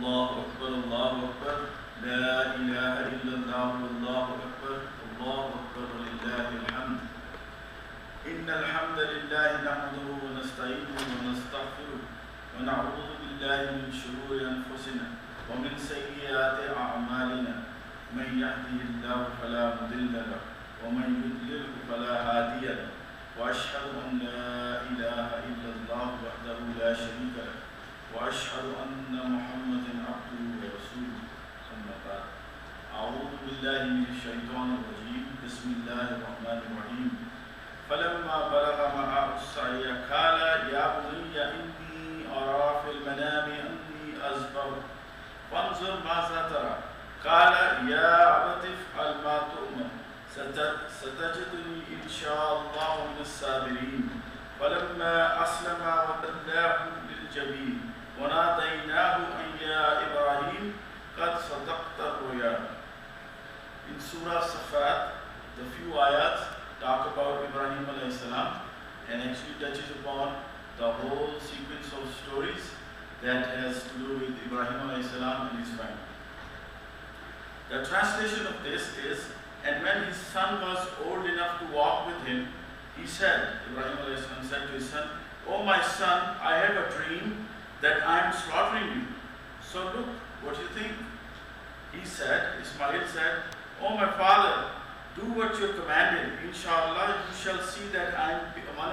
الله أكبر لا إله إلا الله والله أكبر الله أكبر ولله الحمد. إن الحمد لله نحمده ونستعينه ونستغفره ونعوذ بالله من شرور أنفسنا ومن سيئات أعمالنا. من يهده الله فلا مضل له ومن يضلل فلا هادي له. وأشهد أن لا إله إلا الله وحده لا شريك له وأشهد أن محمدا عبده ورسوله. أما بعد. أعوذ بالله من الشيطان الرجيم. بسم الله الرحمن الرحيم. فلما بلغ معه السعي قال يا بني إني أرى في المنام أني أذبحك فانظر ماذا ترى. قال يا أبت افعل ما تؤمر ستجدني إن شاء الله من الصابرين. فلما أسلم وتلاه للجبين وناديناه أن يا إبراهيم قد صدقت الرؤيا. In Surah Safat, the few ayats talk about Ibrahim alayhi salam and actually touches upon the whole sequence of stories that has to do with Ibrahim alayhi salam and his family. The translation of this is, and when his son was old enough to walk with him, he said, Ibrahim alayhi salam said to his son, "Oh my son, I have a dream that I am slaughtering you. So look, what do you think?" He said, Ismail said, "Oh my father, do what you are commanded. Inshallah, you shall see that I am one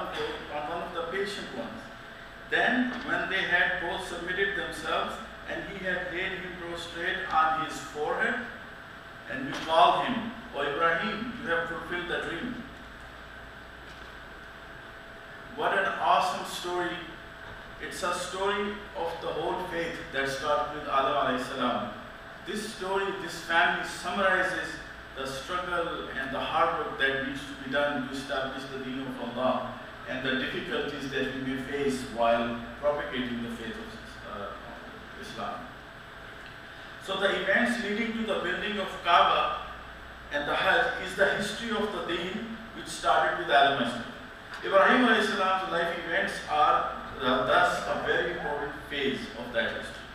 of the patient ones." Then, when they had both submitted themselves, and he had laid him prostrate on his forehead, and we called him, "O Ibrahim, you have fulfilled the dream." What an awesome story. It's a story of the whole faith that started with Adam alayhi salam. This story, this family summarizes the struggle and the hard work that needs to be done to establish the deen of Allah and the difficulties that we may face while propagating the faith of Islam. So the events leading to the building of Kaaba and the Hajj is the history of the deen which started with Adam alayhi salam. Ibrahim alayhi salam's life events are thus a very important phase of that history.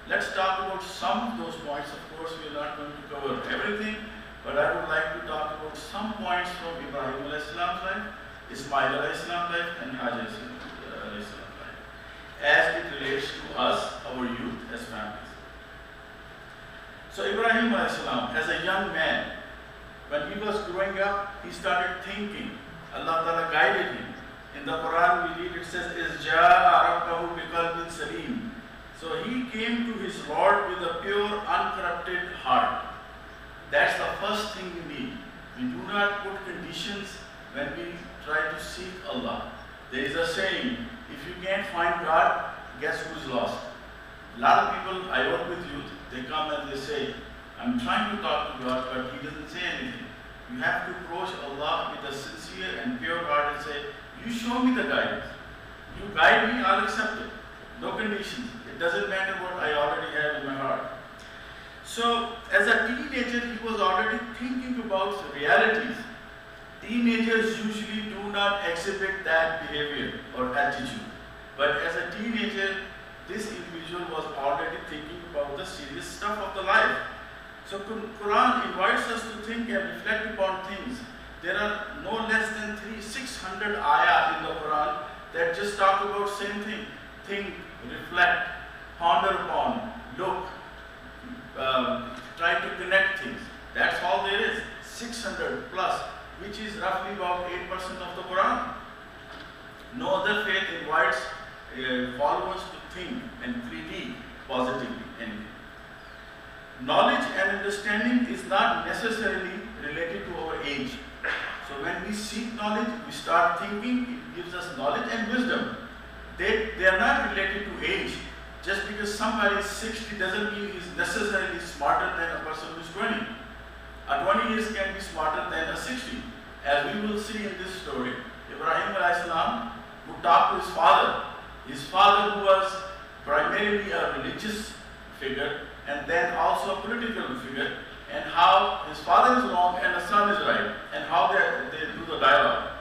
Let's talk about some of those points. Of course, we are not going to cover everything, but I would like to talk about some points from Ibrahim alayhi salam's life, Ismail alayhi salam's life, and Hajar alayhi salam's life, as it relates to us, our youth, as families. So Ibrahim alayhi salam, as a young man, when he was growing up, he started thinking. Allah Ta'ala guided him. In the Quran we read, it says, "Is jaa rabbahu biqalbin salim." So he came to his Lord with a pure, uncorrupted heart. That's the first thing we need. We do not put conditions when we try to seek Allah. There is a saying, if you can't find God, guess who's lost? A lot of people, I work with youth, they come and they say, "I'm trying to talk to God, but He doesn't say anything." You have to approach Allah with a sincere and pure heart and say, "You show me the guidance. You guide me, I'll accept it. No conditions. It doesn't matter what I already have in my heart." So, as a teenager, he was already thinking about realities. Teenagers usually do not exhibit that behavior or attitude. But as a teenager, this individual was already thinking about the serious stuff of the life. So Quran invites us to think and reflect upon things. There are no less than 600 ayah in the Quran that just talk about same thing. Think, reflect, ponder upon, look, try to connect things. That's all there is. 600 plus, which is roughly about 8% of the Quran. No other faith invites followers to think and critique positively anything. Knowledge and understanding is not necessarily related to our age. So when we seek knowledge, we start thinking, it gives us knowledge and wisdom. They are not related to age. Just because somebody is 60 doesn't mean he's necessarily smarter than a person who's 20. A 20 years can be smarter than a 60. As we will see in this story, Ibrahim alayhi salam would talk to his father who was primarily a religious figure and then also a political figure, and how his father is wrong and the son is right, and how they do the dialogue.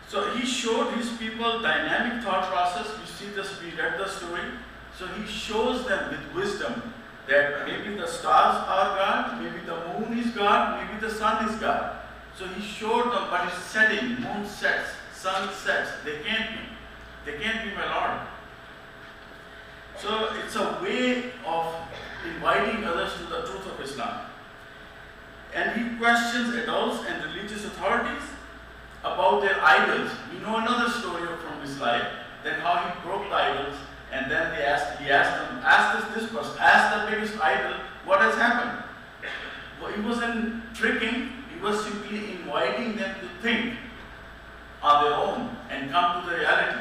So he showed his people dynamic thought process. We read the story. So he shows them with wisdom that maybe the stars are God, maybe the moon is God, maybe the sun is God. So he showed them, but it's setting, moon sets, sun sets, they can't be my Lord. So it's a way of inviting others to the truth of Islam. And he questions adults and religious authorities about their idols. We know another story from his life, then how he broke the idols, and then he asked this person, ask the biggest idol, what has happened? Well, he wasn't tricking, he was simply inviting them to think on their own and come to the reality.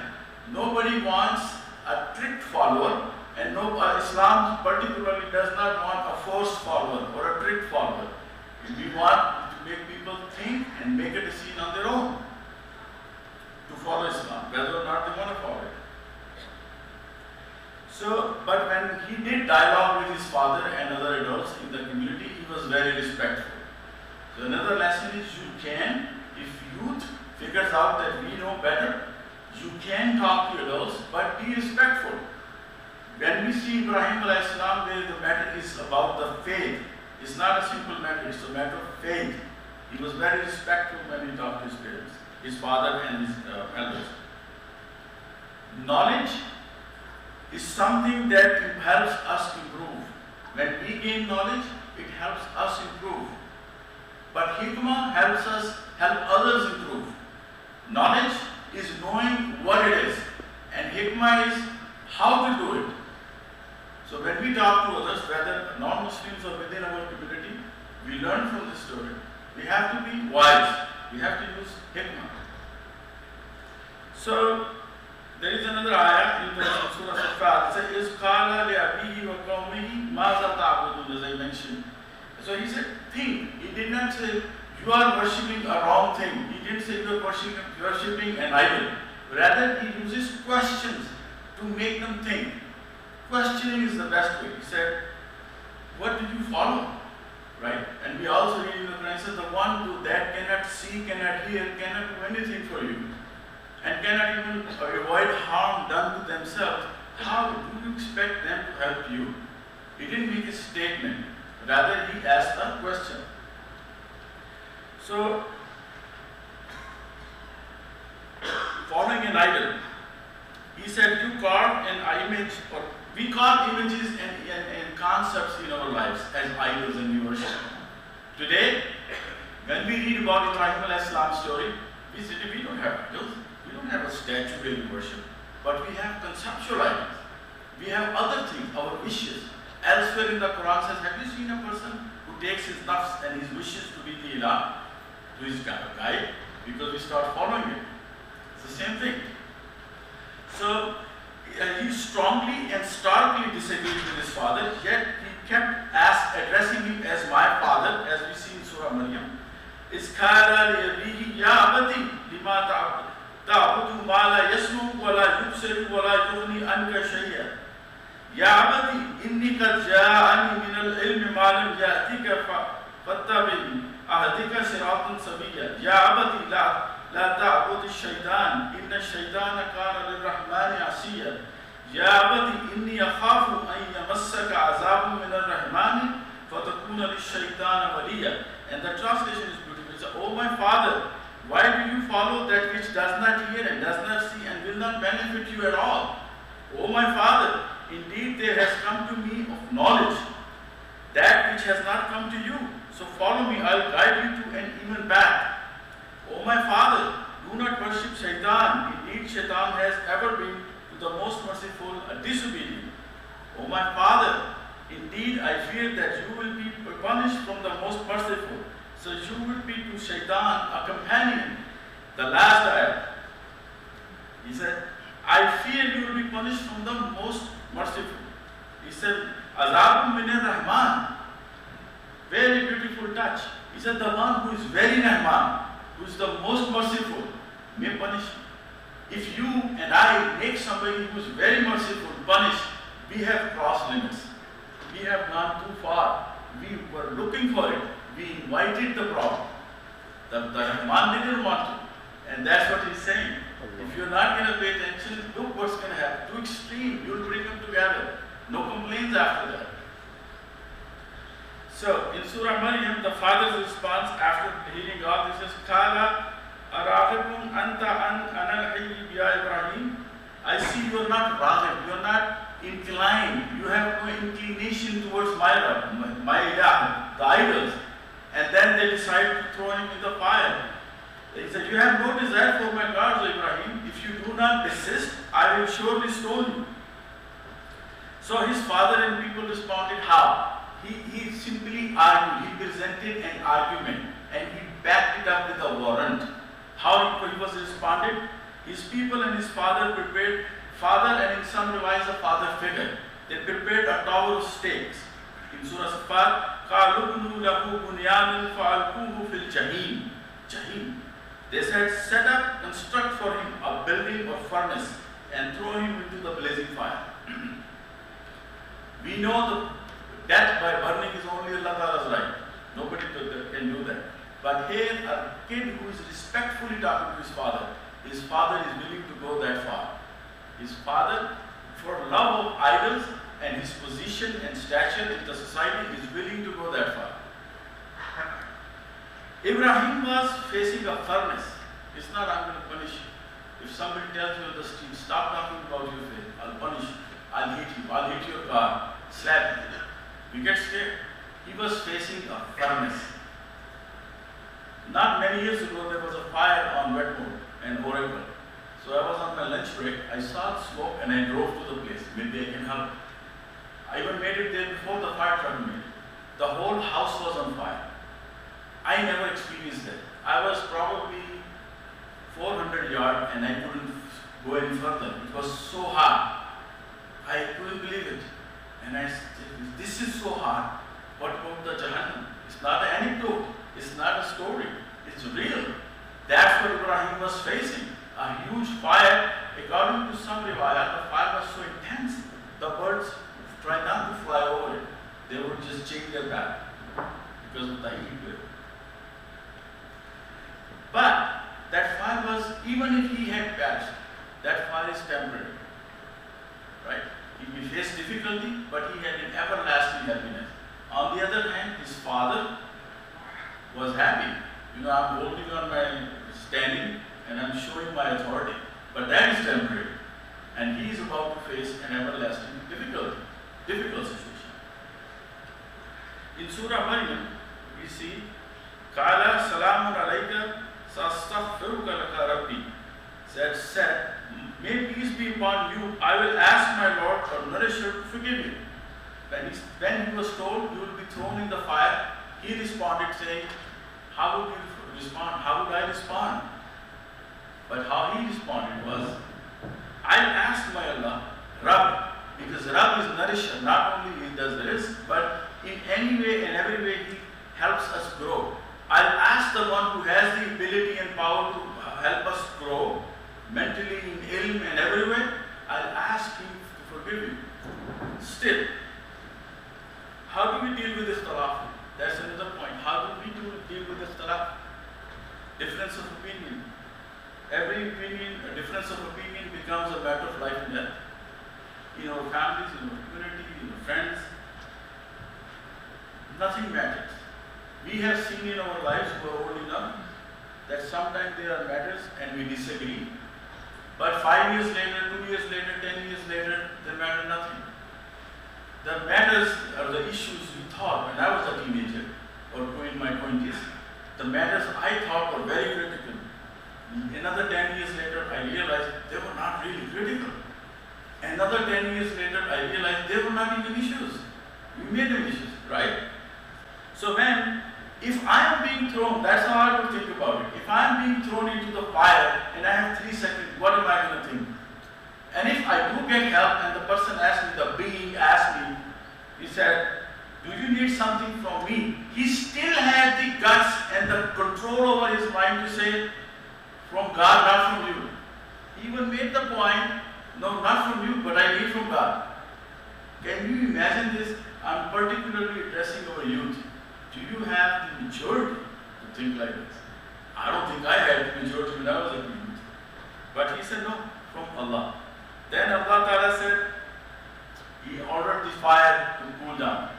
Nobody wants a tricked follower, and Islam particularly does not want a forced follower or a tricked follower. We want to make people think and make a decision on their own to follow Islam, whether or not they want to follow it. So, but when he did dialogue with his father and other adults in the community, he was very respectful. So another lesson is if youth figures out that we know better, you can talk to adults, but be respectful. When we see Ibrahim alayhi salam, where the matter is about the faith, it's not a simple matter, it's a matter of faith. He was very respectful when he talked to his parents, his father and his elders. Knowledge is something that helps us improve. When we gain knowledge, it helps us improve. But hikmah help others improve. Knowledge is knowing what it is, and hikmah is how to do it. So when we talk to others, whether non-Muslims or within our community, we learn from this story. We have to be wise. We have to use hikmah. So there is another ayah in the Surah Al-Fat. It says, "Qala li abihi wa qawmihi maza ta'budun," as I mentioned. So he said, think. He did not say, you are worshipping a wrong thing. He didn't say you are worshipping an idol. Rather, he uses questions to make them think. Questioning is the best way. He said, what did you follow? Right? And we also read in the Quran, says, the one who that cannot see, cannot hear, cannot do anything for you, and cannot even avoid harm done to themselves, how do you expect them to help you? He didn't make a statement. Rather, he asked a question. So, following an idol, he said, you carve an image, or we carve images and concepts in our lives as idols and we worship. Today, when we read about Ibrahim alayhi salam story, we say we don't have idols, we don't have a statue where we worship, but we have conceptual idols. We have other things, our wishes. Elsewhere in the Quran says, have you seen a person who takes his nafs and his wishes to be the ilah, to his guide, because we start following it. It's the same thing. So he strongly and starkly disagreed with his father, yet he kept addressing him as my father, as we see in Surah Maryam. إِذْ قَالَ لِأَبِيهِ يَا أَبَتِ لِمَا تَعْبُدُ مَا لَا يَسْمَعُ وَلَا يُبْصِرُ وَلَا يُغْنِي عَنْكَ شَيْئًا يَا أَبَتِ إِنِّي قَدْ جَاءَنِي مِنَ الْعِلْمِ مَا لَمْ يَأْتِكَ فَاتَّبِعْنِي أَهْدِكَ صِرَاطًا سَوِيًّا يَا أَبَتِ لا تعبد الشيطان إن الشيطان كان للرحمن عصيا يا أبت إني أخاف أن يمسك عذاب من الرحمن فتكون للشيطان وليا. And the translation is beautiful. It says, oh my father, why do you follow that which does not hear and does not see and will not benefit you at all? Oh my father, indeed there has come to me of knowledge that which has not come to you. So follow me, I'll guide you to an even path. O my father, do not worship shaitan. Indeed, shaitan has ever been to the most merciful a disobedient. O my father, indeed I fear that you will be punished from the most merciful. So you will be to shaitan a companion. The last ayah, he said, I fear you will be punished from the most merciful. He said, Azabun min Rahman. Very beautiful touch. He said, the one who is very Rahman, who is the most merciful, may punish you. If you and I make somebody who is very merciful punish, we have crossed limits. We have gone too far. We were looking for it. We invited the problem. The Rahman didn't want to. And that's what he's saying. If you're not going to pay attention, look what's going to happen. Too extreme, you'll bring them to together. No complaints after that. So in Surah Maryam, the father's response after hearing all this is, Kala aragibun anta an analhi ya Ibrahim. I see you are not raghib, you are not inclined, you have no inclination towards my Ilah, the idols. And then they decide to throw him in the fire. They said, you have no desire for my gods, Ibrahim. If you do not desist, I will surely stone you. So his father and people responded, how? He simply argued, he presented an argument and he backed it up with a warrant. How he was responded? His people and his father prepared, father and in some revise a father figure. They prepared a tower of stakes. In Surah Safar, قَالُبْنُوا لَهُ بُنْيَانًا فَأَلْقُوهُ فِي الْجَحِيمِ. Jahim. They said, set up, construct for him a building or furnace and throw him into the blazing fire. We know that death by burning is only Allah Ta'ala's right. Nobody can do that. But here, a kid who is respectfully talking to his father is willing to go that far. His father, for love of idols and his position and stature in the society, is willing to go that far. Ibrahim was facing a furnace. It's not, I'm going to punish you. If somebody tells you on the street, stop talking about your faith, I'll punish you, I'll hit you, I'll hit your car, slap you. You get scared? He was facing a furnace. Not many years ago, there was a fire on Wetmore and Oracle. So I was on my lunch break, I saw smoke and I drove to the place. Maybe I can help. I even made it there before the fire truck made it. The whole house was on fire. I never experienced that. I was probably 400 yards and I couldn't go any further. It was so hard. I couldn't believe it. And I said, this is so hard. What about the Jahannam? It's not an anecdote. It's not a story. It's real. That's what Ibrahim was facing. A huge fire. According to some riwayat, the fire was so intense, the birds tried not to fly over it. They would just change their path because of the heat wave. But that fire was, even if he had perished, that fire is temporary. Right? He faced difficulty, but he had an everlasting happiness. On the other hand, his father was happy. You know, I'm holding on my standing and I'm showing my authority. But that is temporary. And he is about to face an everlasting difficult situation. In Surah Maryam, we see, Kala salamun alayka sastaghfiruka laka rabbi. Said, may peace be upon you, I will ask my Lord or nourisher to forgive you. When he was told you will be thrown in the fire, he responded saying, how would you respond? How would I respond? But how he responded was, I'll ask my Allah, Rabb, because Rabb is nourisher. Not only he does this, but in any way and every way he helps us grow. I'll ask the one who has the ability and power to help us grow, mentally, in ilm and everywhere. I'll ask him to forgive you. Still, how do we deal with ikhtilaf? That's another point. How do we deal with ikhtilaf? Difference of opinion. Every opinion, a difference of opinion becomes a matter of life and death. In our families, in our community, in our friends, nothing matters. We have seen in our lives who are old enough that sometimes there are matters and we disagree. But 5 years later, 2 years later, 10 years later, they matter nothing. The matters are the issues we thought when I was a teenager or in my 20s. The matters I thought were very critical. Another 10 years later, I realized they were not really critical. Another 10 years later, I realized they were not even issues. We made them issues, right? So if I am being thrown, that's how I would think about it. If I am being thrown into the fire and I have 3 seconds, what am I going to think? And if I do get help and the person asked me, the being asked me, he said, do you need something from me? He still had the guts and the control over his mind to say, from God, not from you. He even made the point, no, not from you, but I need from God. Can you imagine this? I'm particularly addressing our youth. Do you have the maturity to think like this? I don't think I had the maturity when I was a youth. But he said, no, from Allah. Then Allah Ta'ala said, fire to cool down.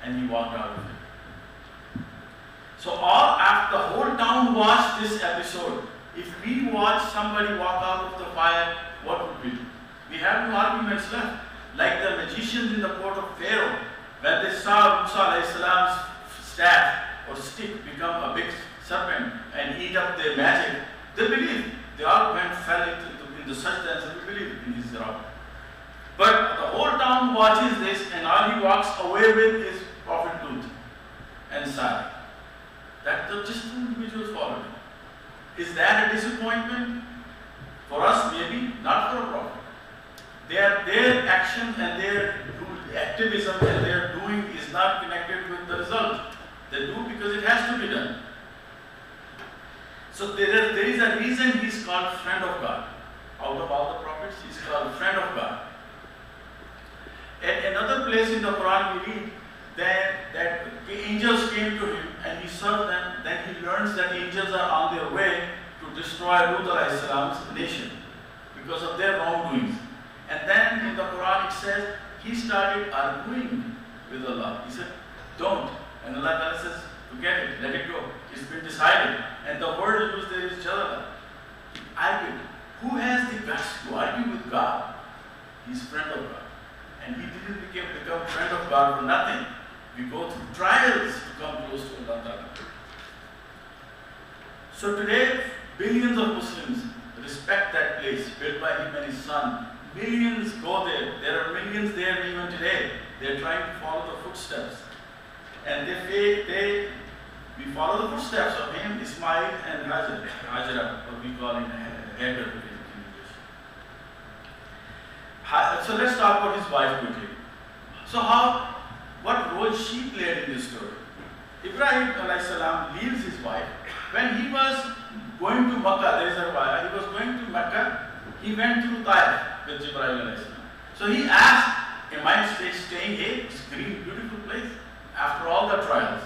And he walked out of it. So all after the whole town watched this episode. If we watch somebody walk out of the fire, what would we do? We have no arguments left. Like the magicians in the court of Pharaoh, when they saw Musa alayhi salam's staff or stick become a big serpent and eat up their magic, they believed. They all fell into the sajda and said, we believe in his rock. But the whole town watches this and all he walks away with is Prophet Lut and Salih. That just two individuals followed him. Is that a disappointment? For us, maybe, not for a prophet. Their actions and their activism and their doing is not connected with the result. They do because it has to be done. So there is a reason he's called friend of God. Out of all the prophets, he's called friend of God. At another place in the Quran we read that the angels came to him and he served them. Then he learns that angels are on their way to destroy Lut alayhi salam's nation because of their wrongdoings. And then in the Quran it says he started arguing with Allah. He said, don't. And Allah Ta'ala says, forget it, let it go. It's been decided. And the word used there is jalala. Argued. Who has the guts to argue with God? He's friend of God. And he didn't become friend of God for nothing. We go through trials to come close to Allah Ta'ala. So today, billions of Muslims respect that place built by him and his son. Millions go there. There are millions there even today. They're trying to follow the footsteps. And we follow the footsteps of him, Ismail and Hajra, what we call in Hagar in English. So let's talk about his wife quickly. So what role she played in this story? Ibrahim alayhi salam leaves his wife. When he was going to Makkah, there is a riwayah, he was going to Makkah, he went through Taif with Ibrahim alayhi salam. So he asked, am I staying here? It's a green, beautiful place. After all the trials.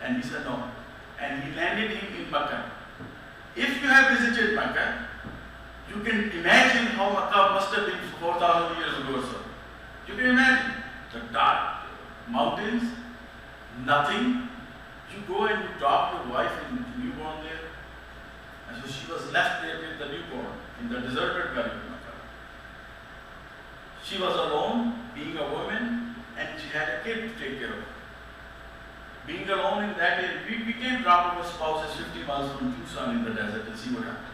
And he said no. And he landed him in Makkah. If you have visited Makkah, you can imagine how Makkah must have been 4,000 years ago or so. You can imagine the dark mountains, nothing. You go and you drop your wife and newborn there. And so she was left there with the newborn in the deserted valley of Makkah. She was alone, being a woman, and she had a kid to take care of. Being alone in that area, we can't drop our spouses 50 miles from Tucson in the desert and see what happens.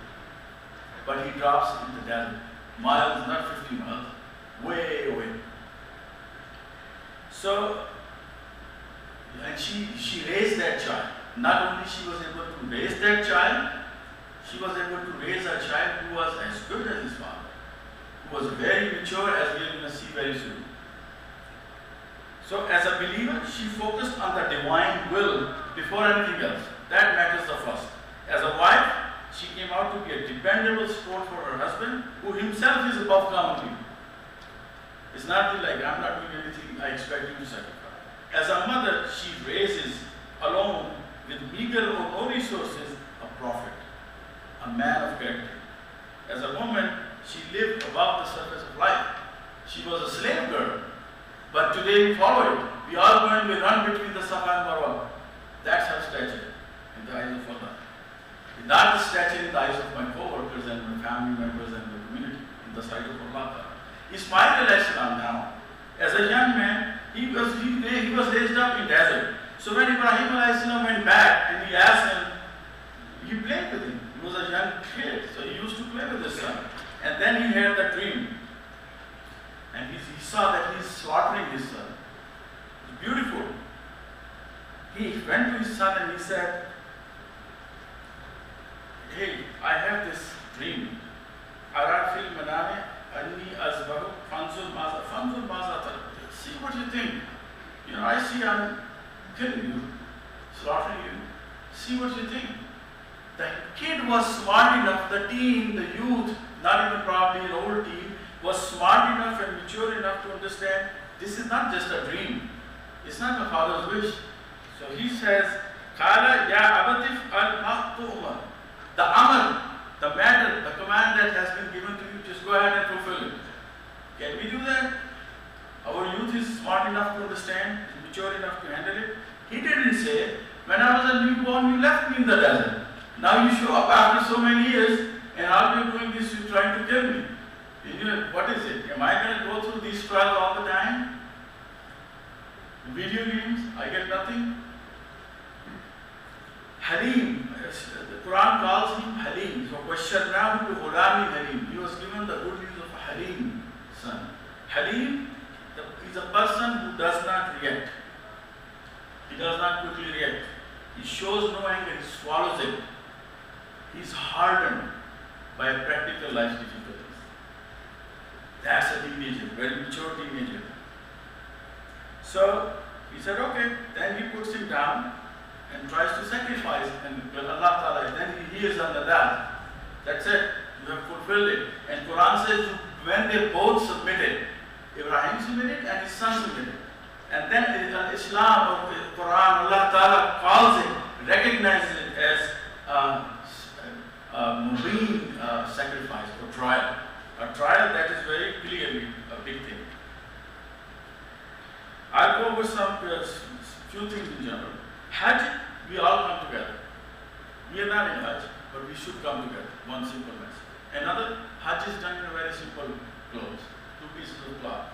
But he drops in the desert, miles, not 50 miles, way away. So, and she raised that child. Not only she was able to raise that child, she was able to raise a child who was as good as his father, who was very mature, as we are going to see very soon. So as a believer, she focused on the divine will before anything else. That matters the first. As a wife, she came out to be a dependable support for her husband, who himself is above common people. It's not like, I'm not doing anything, I expect you to sacrifice. As a mother, she raises, alone, with meager or no resources, a prophet, a man of character. As a woman, she lived above the surface of life. She was a slave girl. But today we follow it. We all go and we run between the Safa and Marwa. That's her stature in the eyes of Allah. Not the stature in the eyes of my co-workers and my family members and the community, in the sight of Allah. Ismail alayhi salam now, as a young man, he was raised up in desert. So when Ibrahim alayhi salam went back and he asked him, he played with him. He was a young kid, so he used to play with his son. And then he had the dream. And he saw that he's slaughtering his son. It's beautiful. He went to his son and he said, hey, I have this dream. Ara fil manami anni azbahu fanzur maza. See what you think. You know, I see I'm killing you, slaughtering you. See what you think. The kid was smart enough, the teen, the youth, not even probably an old teen, was smart enough and mature enough to understand this is not just a dream. It's not my father's wish. So he says, Kala ya abatif al-mahtu'ma. The amal, the matter, the command that has been given to you, just go ahead and fulfill it. Can we do that? Our youth is smart enough to understand, mature enough to handle it. He didn't say, when I was a newborn, you left me in the desert. Now you show up after so many years, and all you're doing is you're trying to kill me. What is it? Am I going to go through these trials all the time? Video games, I get nothing. Halim, the Quran calls him Halim. So, وَشَّرْنَاهُ بِغُلَامٍ Halim. He was given the good news of a Halim son. Halim is a person who does not react. He does not quickly react. He shows no anger, he swallows it. He is hardened by practical life difficulties. That's a teenager, very mature teenager. So he said, okay. Then he puts him down and tries to sacrifice. And Allah Ta'ala, then he hears under that. That's it. You have fulfilled it. And Quran says when they both submitted, Ibrahim submitted and his son submitted. And then Islam or Quran, Allah Ta'ala calls it, recognizes it as mubin sacrifice or trial. A trial that is very clearly a big thing. I'll go over some few things in general. Hajj, we all come together. We are not in Hajj, but we should come together. One simple message. Another, Hajj is done in a very simple clothes, 2 pieces of cloth.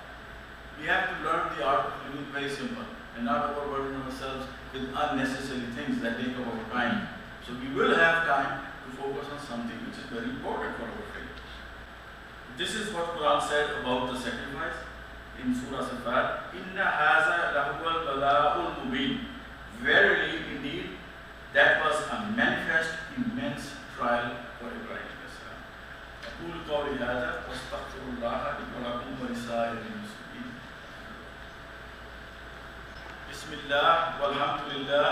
We have to learn the art of living very simple and not overburden ourselves with unnecessary things that take our time. So we will have time to focus on something which is very important for our faith. This is what Quran said about the sacrifice in Surah Safat. Inna haza lahuwal bala'ul mubin. Verily, indeed, that was a manifest, immense trial for Ibrahim. أقول قولي هذا واستغفر الله لي ولكم ولسائر المسلمين. بسم الله والحمد لله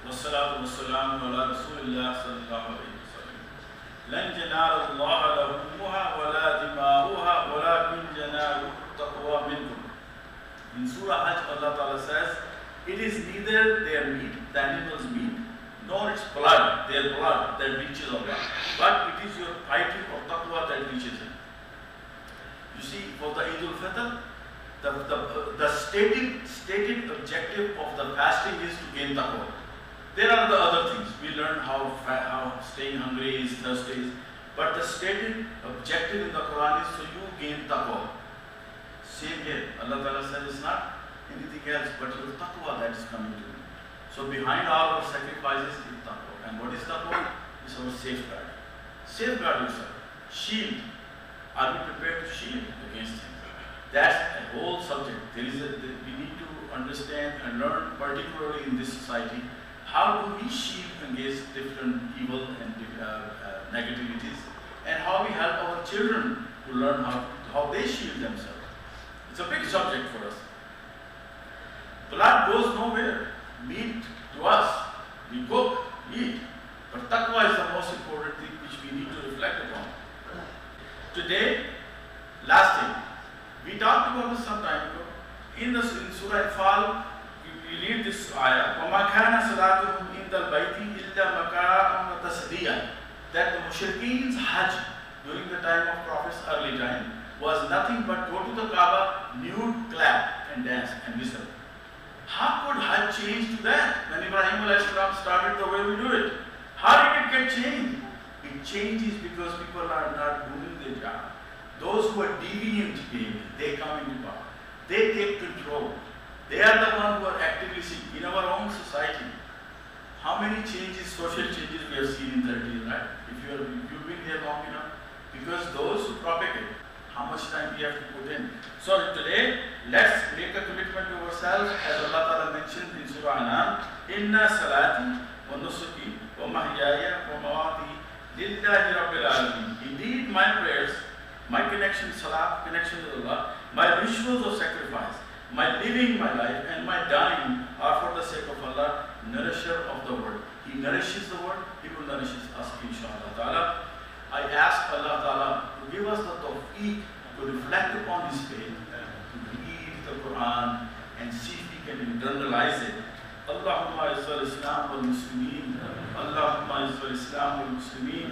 والصلاة والسلام على رسول الله صلى الله عليه وسلم. لن ينال الله لحومها ولا دماؤها ولكن يناله التقوى منكم. In Surah Hajj, Allah Ta'ala says, it is neither their meat, the animal's meat, nor its blood, their blood that reaches Allah, but it is your piety or taqwa that reaches Him. You see, for the Eid al-Fitr, the stated objective of the fasting is to gain taqwa. There are the other things. We learn how staying hungry is, thirsty is, but the stated objective in the Quran is so you gain taqwa. Same here. Allah Ta'ala says it's not anything else but your taqwa that is coming to you. So behind all our sacrifices is taqwa. And what is taqwa? It's our safeguard. Safeguard yourself. Shield. Are we prepared to shield against him? That's a whole subject. We need to understand and learn, particularly in this society, how do we shield against different evil and negativities, and how we help our children to learn how they shield themselves. It's a big subject for us. Blood goes nowhere. Meat to us, we cook, eat. But taqwa is the most important thing which we need to reflect upon. Today, last thing, we talked about this some time ago. In Surah Al-Fal, we read this ayah, وَمَا كَانَ صَلَاتُهُمْ إِنْدَ الْبَيْتِ إِلَّا مَكَاءً وَتَصْدِيًّا. That the mushrikeen's Hajj during the time of Prophet's early time was nothing but go to the Kaaba, nude, clap, and dance and whistle. How could Hajj change to that when Ibrahim started the way we do it? How did it get changed? It changes because people are not doing their job. Those who are deviant behavior, they come into power. They take control. They are the ones who are actively seeking in our own society. How many changes, social changes we have seen in 30 years, right? If you've been here long enough, because those who propagate, how much time we have to put in. So today, let's make a commitment to ourselves, as Allah Ta'ala mentioned in Surah Anam, Inna salati wa nusuki wa mahyaya wa mawati lillahi rabbil alamin. Indeed, my prayers, my connection, salat, connection with Allah, my rituals of sacrifice, my living my life, and my dying are for the sake of Allah, nourisher of the world. He nourishes the world, He will nourish us, inshallah Ta'ala. I ask Allah Ta'ala to give us the tawfiq to reflect upon His faith, to read the Quran and see if we can internalize it. Allahumma izzal Islam wal Muslimin. Allahumma izzal Islam wal Muslimin.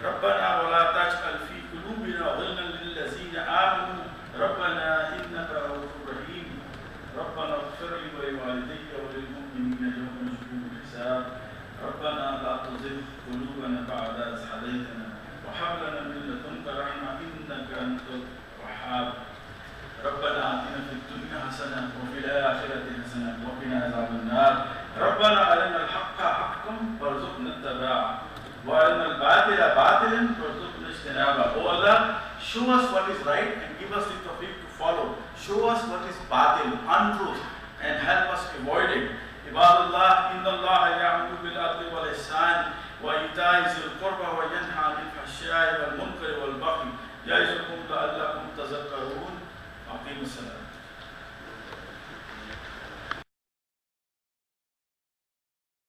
Rabbana wa la taj'al fi qulubina ghillan lil ladzina amanu. Rabbana innaka ra'ufur rahim. قلوبنا بعد إذ هديتنا وهب لنا من لدنك رحمة إنك أنت الوهاب ربنا آتنا في الدنيا حسنة وفي الآخرة حسنة وقنا عذاب النار ربنا أرنا الحق حقا وارزقنا اتباعه وأرنا الباطل باطلا وارزقنا اجتنابه. Oh Allah, show us what is right and give us the tawfiq to follow. Show us what is batil, untruth, and help us avoid it. عباد الله إن الله يأمر بالعدل